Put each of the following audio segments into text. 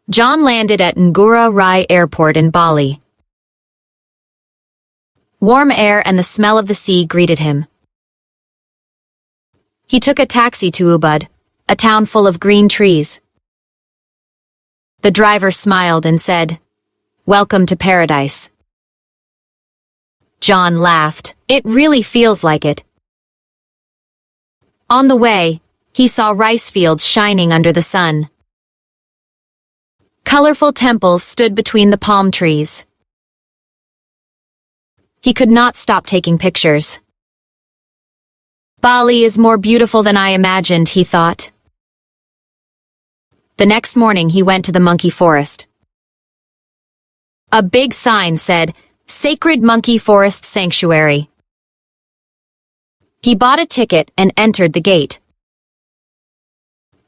John landed at Ngurah Rai Airport in Bali. Warm air and the smell of the sea greeted him. He took a taxi to Ubud, a town full of green trees. The driver smiled and said, "Welcome to paradise." John laughed. It really feels like it. On the way, he saw rice fields shining under the sun. Colorful temples stood between the palm trees. He could not stop taking pictures. Bali is more beautiful than I imagined, he thought. The next morning he went to the monkey forest. A big sign said, "Sacred Monkey Forest Sanctuary." He bought a ticket and entered the gate.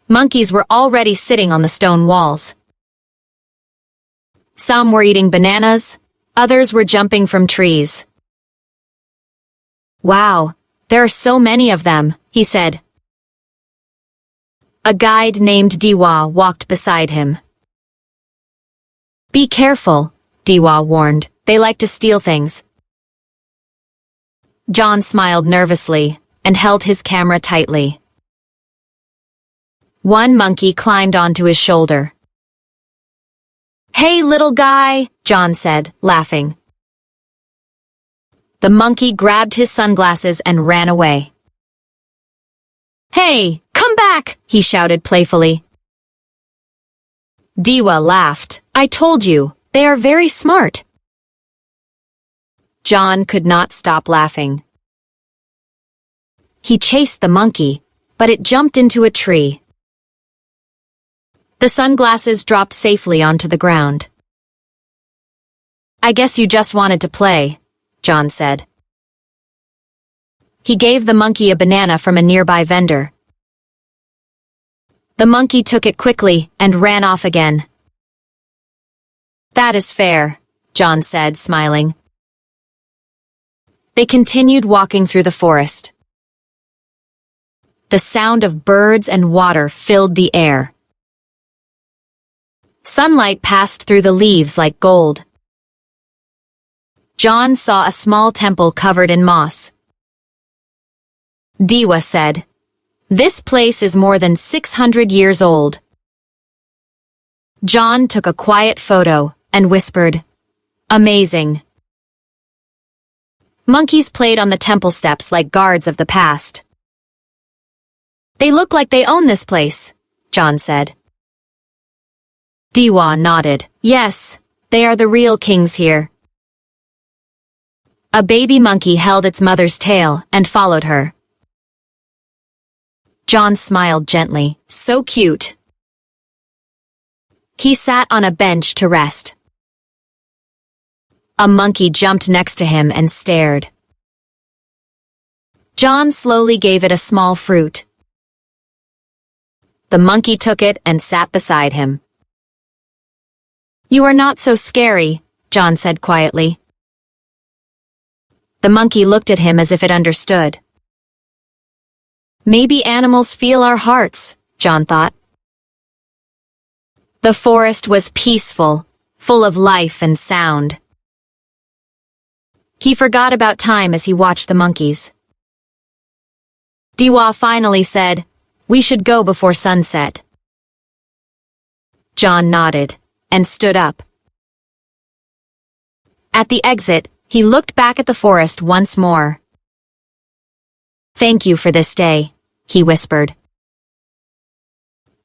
Monkeys were already sitting on the stone walls. Some were eating bananas, others were jumping from trees. "Wow, there are so many of them," he said. A guide named Diwa walked beside him. "Be careful," Diwa warned. "They like to steal things." John smiled nervously and held his camera tightly. One monkey climbed onto his shoulder. "Hey, little guy," John said, laughing. The monkey grabbed his sunglasses and ran away. "Hey, come back," he shouted playfully. Diwa laughed. "I told you, they are very smart." John could not stop laughing. He chased the monkey, but it jumped into a tree. The sunglasses dropped safely onto the ground. "I guess you just wanted to play," John said. He gave the monkey a banana from a nearby vendor. The monkey took it quickly and ran off again. "That is fair," John said, smiling. They continued walking through the forest. The sound of birds and water filled the air. Sunlight passed through the leaves like gold. John saw a small temple covered in moss. Diwa said, "This place is more than 600 years old." John took a quiet photo and whispered, "Amazing." Monkeys played on the temple steps like guards of the past. "They look like they own this place," John said. Diwa nodded. "Yes, they are the real kings here." A baby monkey held its mother's tail and followed her. John smiled gently. "So cute." He sat on a bench to rest. A monkey jumped next to him and stared. John slowly gave it a small fruit. The monkey took it and sat beside him. "You are not so scary," John said quietly. The monkey looked at him as if it understood. Maybe animals feel our hearts, John thought. The forest was peaceful, full of life and sound. He forgot about time as he watched the monkeys. Diwa finally said, "We should go before sunset." John nodded and stood up. At the exit, he looked back at the forest once more. "Thank you for this day," he whispered.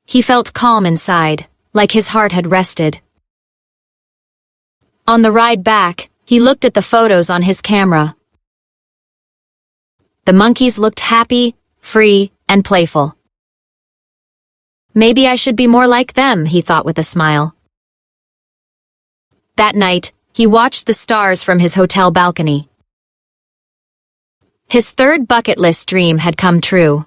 He felt calm inside, like his heart had rested. On the ride back, he looked at the photos on his camera. The monkeys looked happy, free, and playful. Maybe I should be more like them, he thought with a smile. That night, he watched the stars from his hotel balcony. His third bucket list dream had come true.